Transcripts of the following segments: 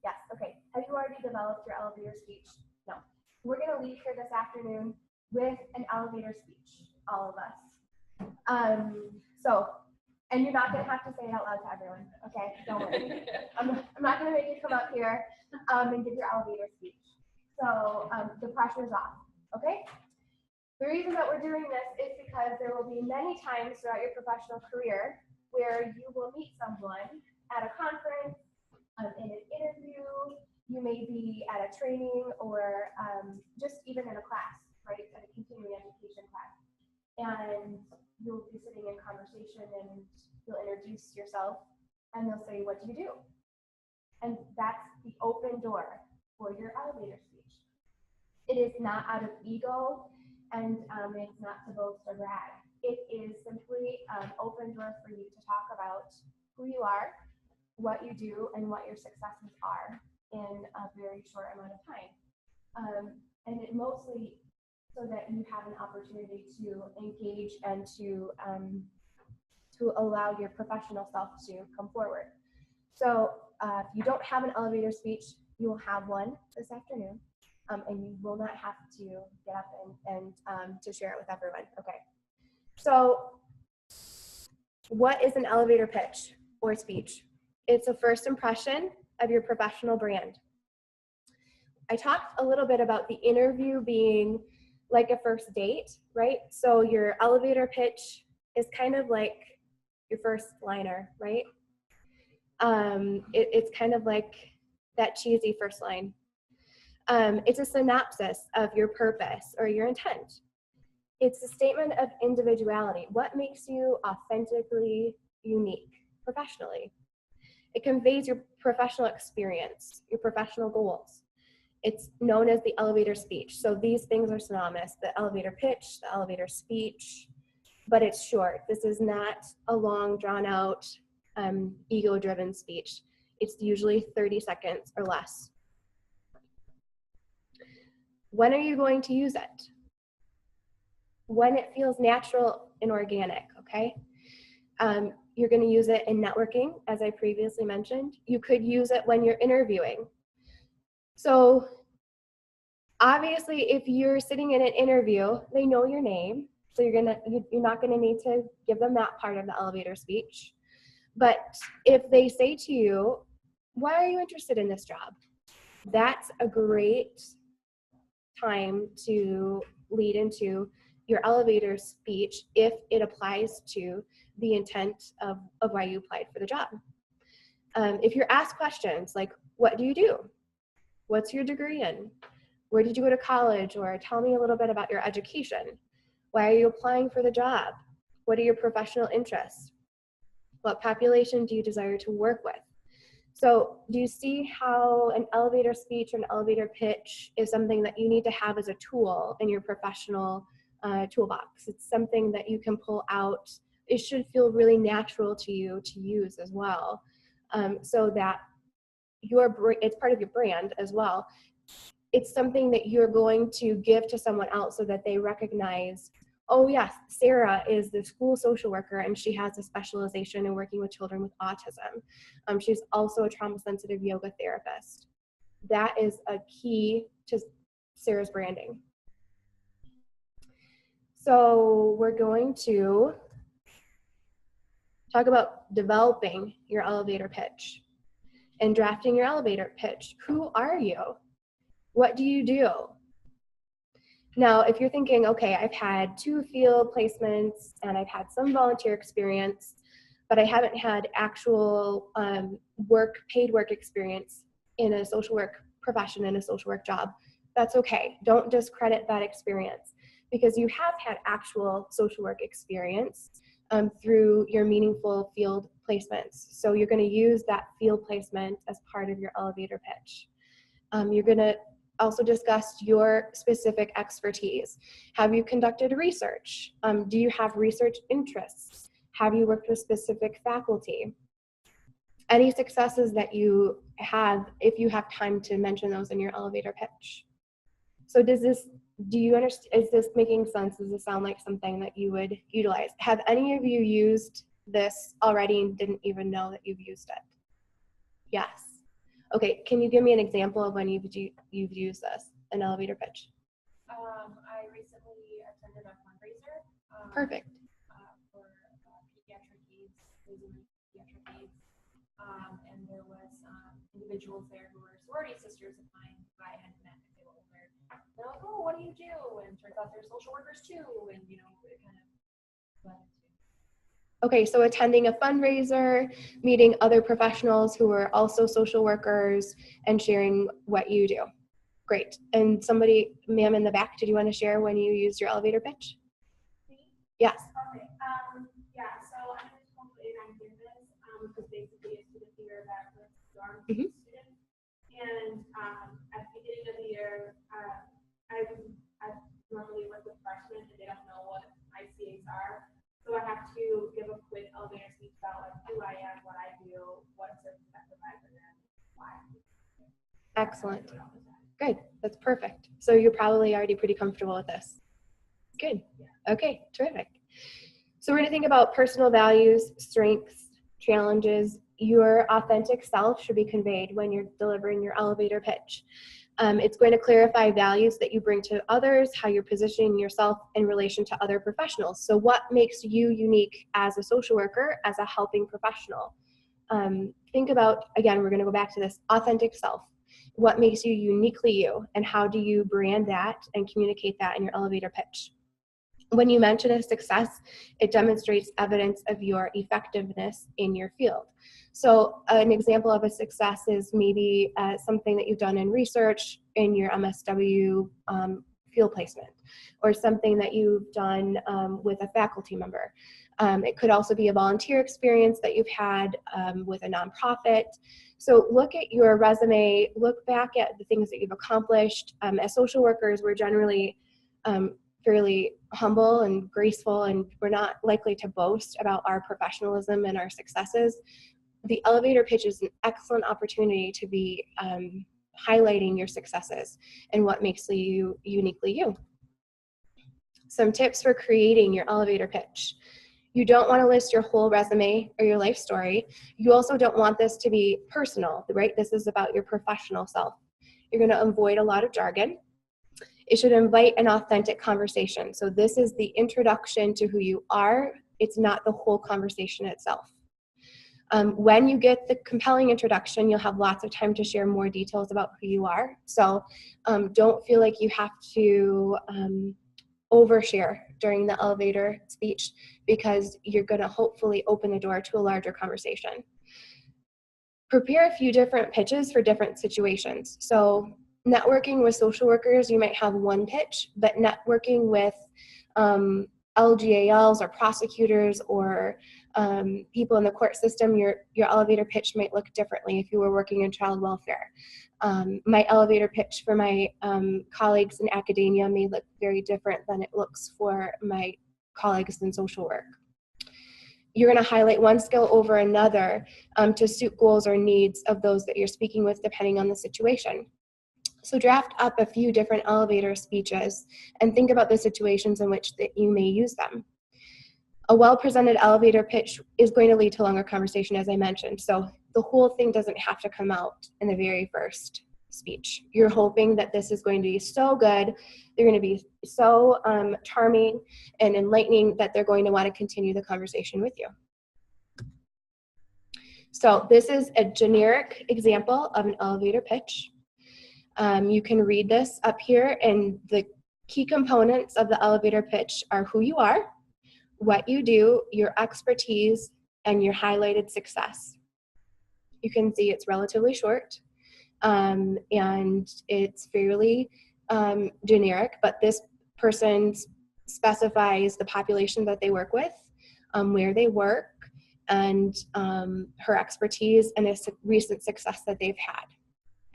Yes, okay. Have you already developed your elevator speech? No. We're going to leave here this afternoon with an elevator speech, all of us. And you're not going to have to say it out loud to everyone, okay? Don't worry. I'm not going to make you come up here and give your elevator speech. So the pressure's off, okay? The reason that we're doing this is because there will be many times throughout your professional career where you will meet someone at a conference, in an interview, you may be at a training, or just even in a class, right, at a continuing education class. And you'll be sitting in conversation and you'll introduce yourself and they'll say, what do you do? And that's the open door for your elevator speech. It is not out of ego, and it's not to boast or brag. It is simply an open door for you to talk about who you are, what you do, and what your successes are in a very short amount of time. And it mostly so that you have an opportunity to engage and to allow your professional self to come forward. So if you don't have an elevator speech, you will have one this afternoon, and you will not have to get up and to share it with everyone. Okay. So what is an elevator pitch or speech? It's a first impression of your professional brand. I talked a little bit about the interview being like a first date, right? So your elevator pitch is kind of like your first liner, right? It's kind of like that cheesy first line. It's a synopsis of your purpose or your intent. It's a statement of individuality. What makes you authentically unique professionally? It conveys your professional experience, your professional goals. It's known as the elevator speech. So these things are synonymous: the elevator pitch, the elevator speech, but it's short. This is not a long, drawn out, ego-driven speech. It's usually 30 seconds or less. When are you going to use it? When it feels natural and organic, okay? You're going to use it in networking, as I previously mentioned. You could use it when you're interviewing. So obviously, if you're sitting in an interview, they know your name, so you're not going to need to give them that part of the elevator speech. But if they say to you, why are you interested in this job? That's a great time to lead into your elevator speech if it applies to the intent of why you applied for the job. If you're asked questions like, what do you do? What's your degree in? Where did you go to college? Or tell me a little bit about your education. Why are you applying for the job? What are your professional interests? What population do you desire to work with? So do you see how an elevator speech or an elevator pitch is something that you need to have as a tool in your professional toolbox? It's something that you can pull out. It should feel really natural to you to use as well, so that it's part of your brand as well. It's something that you're going to give to someone else so that they recognize, oh yes, Sarah is the school social worker and she has a specialization in working with children with autism. She's also a trauma-sensitive yoga therapist. That is a key to Sarah's branding. So we're going to talk about developing your elevator pitch and drafting your elevator pitch. Who are you? What do you do? Now, if you're thinking, okay, I've had 2 field placements and I've had some volunteer experience, but I haven't had actual paid work experience in a social work profession, in a social work job, that's okay. Don't discredit that experience, because you have had actual social work experience through your meaningful field placements. So you're going to use that field placement as part of your elevator pitch. You're going to also discuss your specific expertise. Have you conducted research? Do you have research interests? Have you worked with specific faculty? Any successes that you have, if you have time to mention those in your elevator pitch. So do you understand, is this making sense? Does this sound like something that you would utilize? Have any of you used this already and didn't even know that you've used it? Yes. Okay, can you give me an example of when you've used this, an elevator pitch? I recently attended a fundraiser. Perfect. For pediatric aids, raising pediatric aids. And there was individuals there who were sorority sisters of mine who I had met when they were older. They're like, oh, what do you do? And turns out they're social workers too. And, you know, it kind of led to. Okay, so attending a fundraiser, meeting other professionals who are also social workers, and sharing what you do. Great. And somebody, ma'am in the back, did you want to share when you used your elevator pitch? Me? Yes. Okay. Yeah. So I'm in school on campus. Because basically a student leader that was dorm student. And at the beginning of the year, I normally work with freshmen and they don't know what ICAs are. So I have to give a quick elevator speech about like who I am, what I do, what services I provide for them, why. Excellent. Good. That's perfect. So you're probably already pretty comfortable with this. Good. Okay, terrific. So we're going to think about personal values, strengths, challenges. Your authentic self should be conveyed when you're delivering your elevator pitch. It's going to clarify values that you bring to others, how you're positioning yourself in relation to other professionals. So what makes you unique as a social worker, as a helping professional? Think about, again, we're going to go back to this authentic self. What makes you uniquely you, and how do you brand that and communicate that in your elevator pitch? When you mention a success, it demonstrates evidence of your effectiveness in your field. So an example of a success is maybe something that you've done in research in your MSW field placement, or something that you've done with a faculty member. It could also be a volunteer experience that you've had with a nonprofit. So look at your resume, look back at the things that you've accomplished. As social workers, we're generally fairly humble and graceful, and we're not likely to boast about our professionalism and our successes. The elevator pitch is an excellent opportunity to be highlighting your successes and what makes you uniquely you. Some tips for creating your elevator pitch. You don't want to list your whole resume or your life story. You also don't want this to be personal, right? This is about your professional self. You're going to avoid a lot of jargon. It should invite an authentic conversation. So this is the introduction to who you are. It's not the whole conversation itself. When you get the compelling introduction, you'll have lots of time to share more details about who you are. So don't feel like you have to overshare during the elevator speech, because you're going to hopefully open the door to a larger conversation. Prepare a few different pitches for different situations. So networking with social workers, you might have one pitch, but networking with LGALs or prosecutors or people in the court system, your elevator pitch might look differently if you were working in child welfare. My elevator pitch for my colleagues in academia may look very different than it looks for my colleagues in social work. You're going to highlight one skill over another to suit goals or needs of those that you're speaking with, depending on the situation. So draft up a few different elevator speeches and think about the situations in which that you may use them. A well-presented elevator pitch is going to lead to longer conversation, as I mentioned. So the whole thing doesn't have to come out in the very first speech. You're hoping that this is going to be so good, they're going to be so charming and enlightening that they're going to want to continue the conversation with you. So this is a generic example of an elevator pitch. You can read this up here, and the key components of the elevator pitch are who you are, what you do, your expertise, and your highlighted success. You can see it's relatively short, and it's fairly generic, but this person specifies the population that they work with, where they work, and her expertise and a recent success that they've had.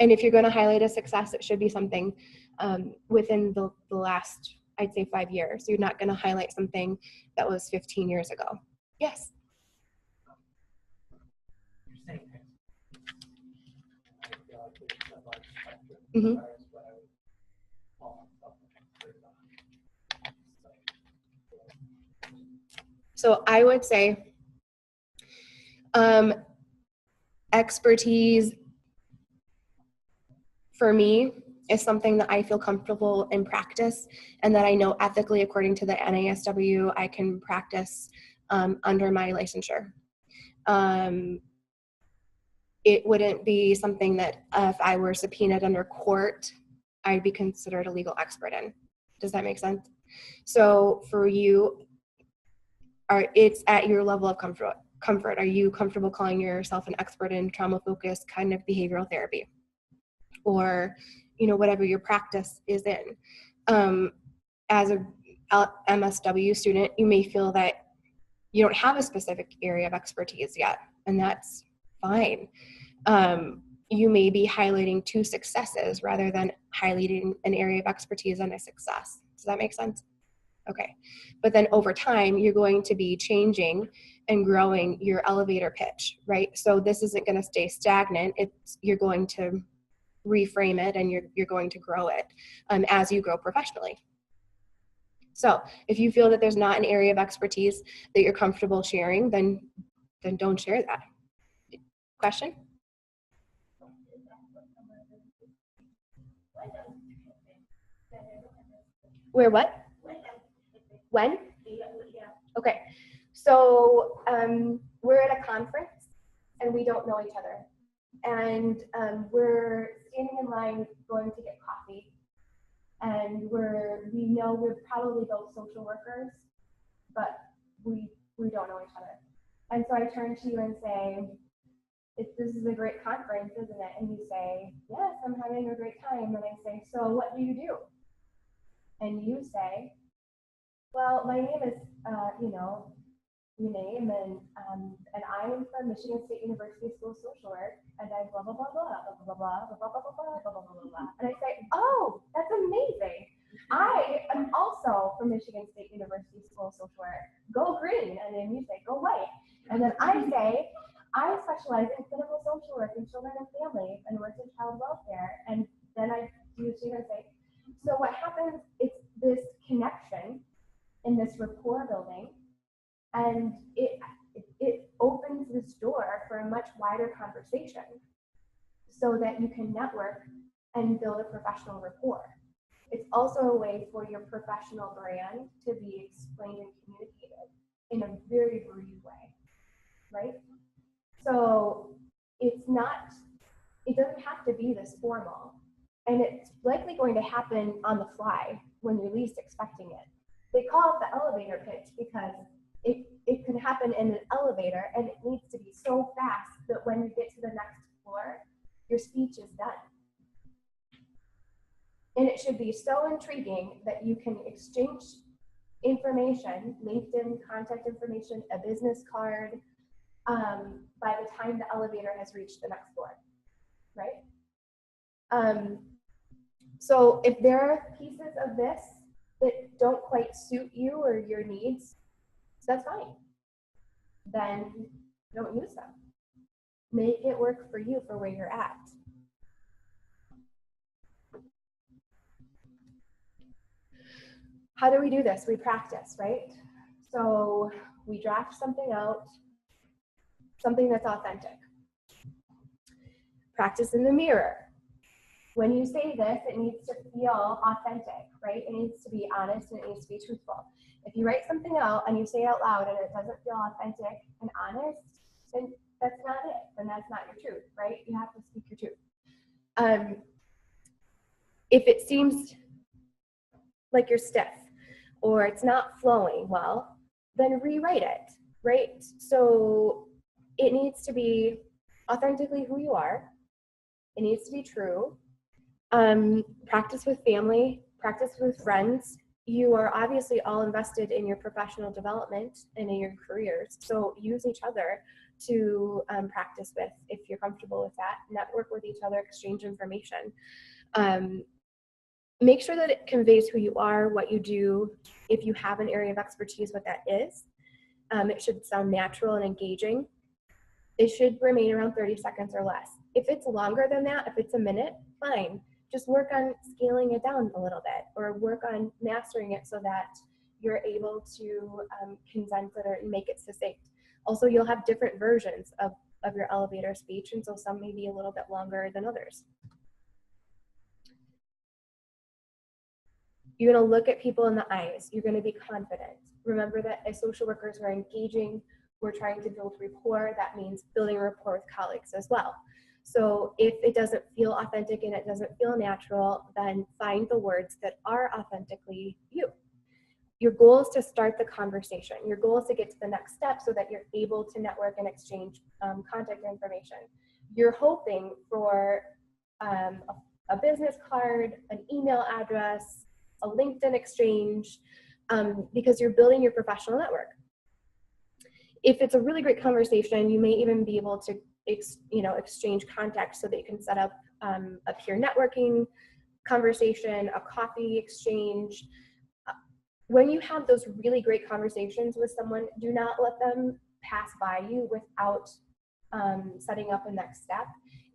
And if you're going to highlight a success, it should be something within the last, I'd say, 5 years. You're not going to highlight something that was 15 years ago. Yes? You're saying that I feel like there's a large spectrum Mhm. as far as what I would call myself an expert on. So I would say expertise for me is something that I feel comfortable in practice and that I know ethically, according to the NASW, I can practice under my licensure. It wouldn't be something that if I were subpoenaed under court, I'd be considered a legal expert in. Does that make sense? So for you, it's at your level of comfort. Are you comfortable calling yourself an expert in trauma-focused kind of behavioral therapy? Or, whatever your practice is in. As a MSW student, you may feel that you don't have a specific area of expertise yet, and that's fine. You may be highlighting 2 successes rather than highlighting an area of expertise and a success. Does that make sense? Okay. But then over time, you're going to be changing and growing your elevator pitch, right? So this isn't going to stay stagnant. You're going to reframe it, and you're going to grow it as you grow professionally. So if you feel that there's not an area of expertise that you're comfortable sharing, then don't share that. Question? Where what? When? Okay. So we're at a conference and we don't know each other. And we're standing in line going to get coffee. And we know we're probably both social workers, but we don't know each other. And so I turn to you and say, this is a great conference, isn't it? And you say, yes, I'm having a great time. And I say, so what do you do? And you say, well, my name is, your name, and I'm from Michigan State University School of Social Work, and I blah, blah, blah, blah, blah, blah, blah, blah, blah, blah, blah, blah, blah, blah, blah, blah. And I say, oh, that's amazing. I am also from Michigan State University School of Social Work. Go green. And then you say, go white. And then I say, I specialize in clinical social work in children and families and work in child welfare. And then I do you and say, so what happens is this connection in this rapport building, and it opens this door for a much wider conversation so that you can network and build a professional rapport. It's also a way for your professional brand to be explained and communicated in a very brief way, right? So it doesn't have to be this formal, and it's likely going to happen on the fly when you're least expecting it. They call it the elevator pitch because it can happen in an elevator, and it needs to be so fast that when you get to the next floor, your speech is done. And it should be so intriguing that you can exchange information, LinkedIn contact information, a business card, by the time the elevator has reached the next floor, right? So if there are pieces of this that don't quite suit you or your needs, that's fine. Then don't use them. Make it work for you for where you're at. How do we do this? We practice, right? So we draft something out, something that's authentic. Practice in the mirror. When you say this, it needs to feel authentic, right? It needs to be honest and it needs to be truthful. If you write something out and you say it out loud and it doesn't feel authentic and honest, then that's not it. Then that's not your truth, right? You have to speak your truth. If it seems like you're stiff or it's not flowing well, then rewrite it, right? So it needs to be authentically who you are. It needs to be true. Practice with family, practice with friends. You are obviously all invested in your professional development and in your careers. So use each other to practice with if you're comfortable with that. Network with each other, exchange information. Make sure that it conveys who you are, what you do. If you have an area of expertise, what that is. It should sound natural and engaging. It should remain around 30 seconds or less. If it's longer than that, if it's a minute, fine. Just work on scaling it down a little bit or work on mastering it so that you're able to condense it or make it succinct. Also, you'll have different versions of your elevator speech, and so some may be a little bit longer than others. You're going to look at people in the eyes. You're going to be confident. Remember that as social workers, we're engaging. We're trying to build rapport. That means building rapport with colleagues as well. So if it doesn't feel authentic and it doesn't feel natural, then find the words that are authentically you. Your goal is to start the conversation. Your goal is to get to the next step so that you're able to network and exchange contact information. You're hoping for a business card, an email address, a LinkedIn exchange, because you're building your professional network. If it's a really great conversation, you may even be able to exchange contacts so that you can set up a peer networking conversation, a coffee exchange. When you have those really great conversations with someone, do not let them pass by you without setting up a next step.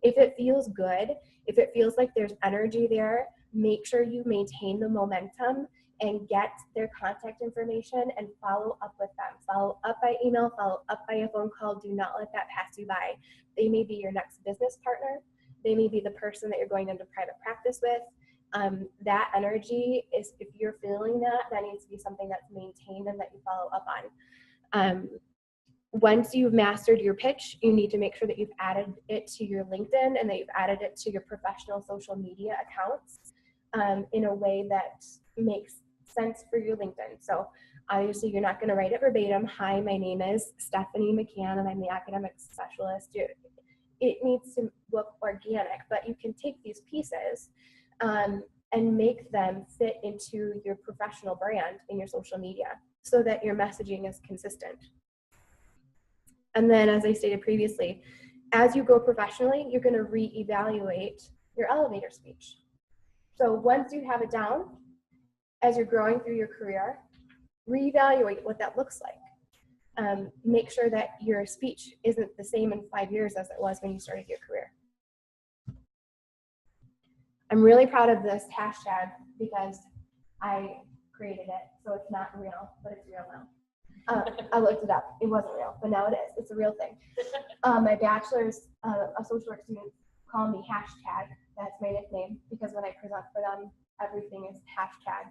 If it feels good, if it feels like there's energy there, make sure you maintain the momentum and get their contact information and follow up with them. Follow up by email, follow up by a phone call. Do not let that pass you by. They may be your next business partner. They may be the person that you're going into private practice with. That energy is, if you're feeling that needs to be something that's maintained and that you follow up on. Once you've mastered your pitch, you need to make sure that you've added it to your LinkedIn and that you've added it to your professional social media accounts in a way that makes sense for your LinkedIn. So obviously you're not going to write it verbatim. Hi, my name is Stephanie McCann and I'm the academic specialist. It needs to look organic, but you can take these pieces and make them fit into your professional brand in your social media so that your messaging is consistent. And then, as I stated previously, as you grow professionally, you're going to reevaluate your elevator speech. So once you have it down, as you're growing through your career, reevaluate what that looks like. Make sure that your speech isn't the same in 5 years as it was when you started your career. I'm really proud of this hashtag because I created it, so it's not real, but it's real now. I looked it up. It wasn't real, but now it is. It's a real thing. My bachelor's of social work students call me hashtag. That's my nickname because when I present for them, everything is hashtag.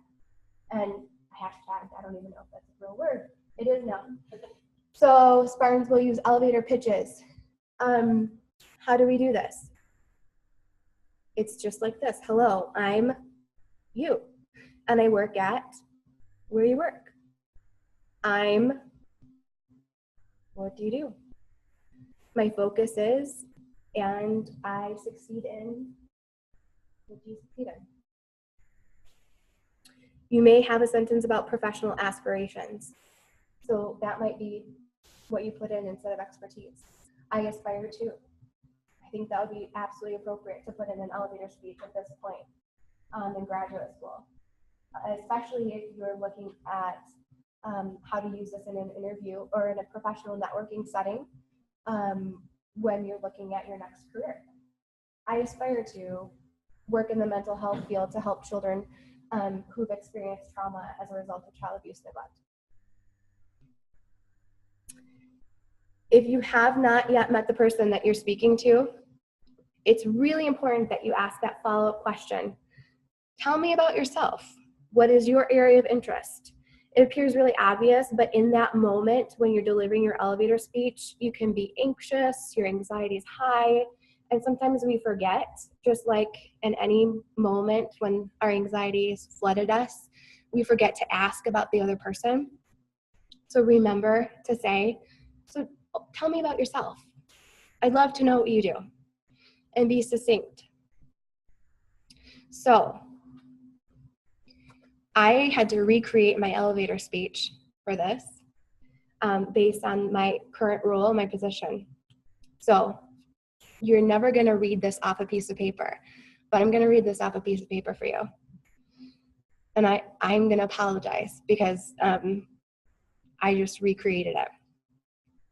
And hashtag, I don't even know if that's a real word. It is now. So Spartans will use elevator pitches. How do we do this? It's just like this. Hello, I'm you, and I work at where you work. What do you do? My focus is, and I succeed in, what do you succeed in? You may have a sentence about professional aspirations. So that might be what you put in instead of expertise. I aspire to. I think that would be absolutely appropriate to put in an elevator speech at this point in graduate school, especially if you're looking at how to use this in an interview or in a professional networking setting when you're looking at your next career. I aspire to work in the mental health field to help children who've experienced trauma as a result of child abuse and neglect. If you have not yet met the person that you're speaking to, it's really important that you ask that follow-up question. Tell me about yourself. What is your area of interest? It appears really obvious, but in that moment when you're delivering your elevator speech, you can be anxious, your anxiety is high, and sometimes we forget, just like in any moment when our anxiety has flooded us, we forget to ask about the other person. So remember to say, so tell me about yourself. I'd love to know what you do. And be succinct. So I had to recreate my elevator speech for this based on my current role, my position. So you're never going to read this off a piece of paper, but I'm going to read this off a piece of paper for you. And I'm going to apologize because I just recreated it.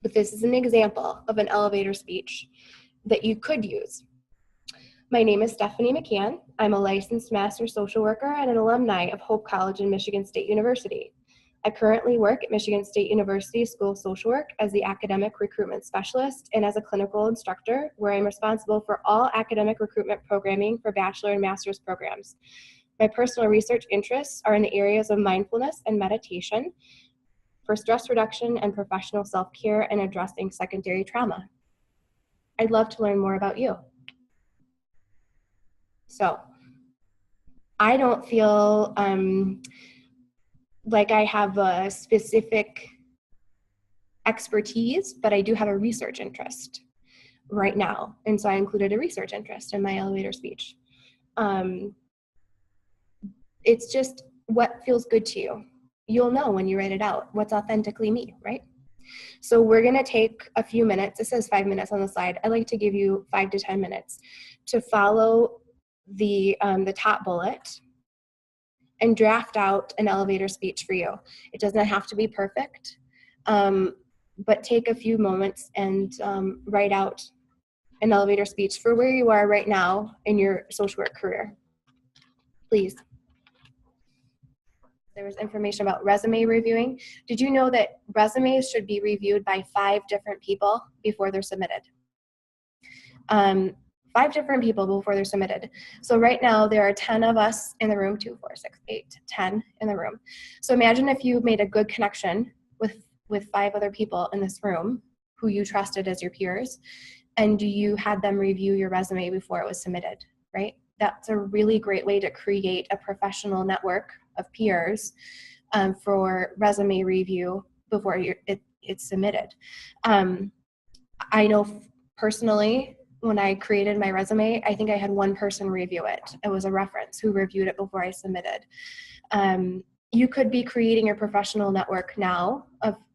But this is an example of an elevator speech that you could use. My name is Stephanie McCann. I'm a licensed master social worker and an alumni of Hope College and Michigan State University. I currently work at Michigan State University School of Social Work as the academic recruitment specialist and as a clinical instructor, where I'm responsible for all academic recruitment programming for bachelor and master's programs. My personal research interests are in the areas of mindfulness and meditation for stress reduction and professional self-care and addressing secondary trauma. I'd love to learn more about you. So I don't feel like I have a specific expertise, but I do have a research interest right now. And so I included a research interest in my elevator speech. It's just what feels good to you. You'll know when you write it out what's authentically me, right? So we're gonna take a few minutes. It says 5 minutes on the slide. I like to give you 5 to 10 minutes to follow the top bullet and draft out an elevator speech for you. It doesn't have to be perfect, but take a few moments and write out an elevator speech for where you are right now in your social work career. Please. There was information about resume reviewing. Did you know that resumes should be reviewed by 5 different people before they're submitted? 5 different people before they're submitted. So right now there are 10 of us in the room, 2, 4, 6, 8, 10 in the room. So imagine if you made a good connection with 5 other people in this room who you trusted as your peers, and you had them review your resume before it was submitted, right? That's a really great way to create a professional network of peers for resume review before it's submitted. I know personally, when I created my resume, I think I had 1 person review it. It was a reference who reviewed it before I submitted. You could be creating your professional network now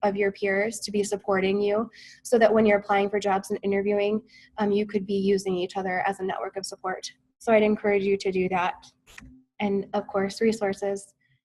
of your peers to be supporting you so that when you're applying for jobs and interviewing, you could be using each other as a network of support. So I'd encourage you to do that. And of course, resources.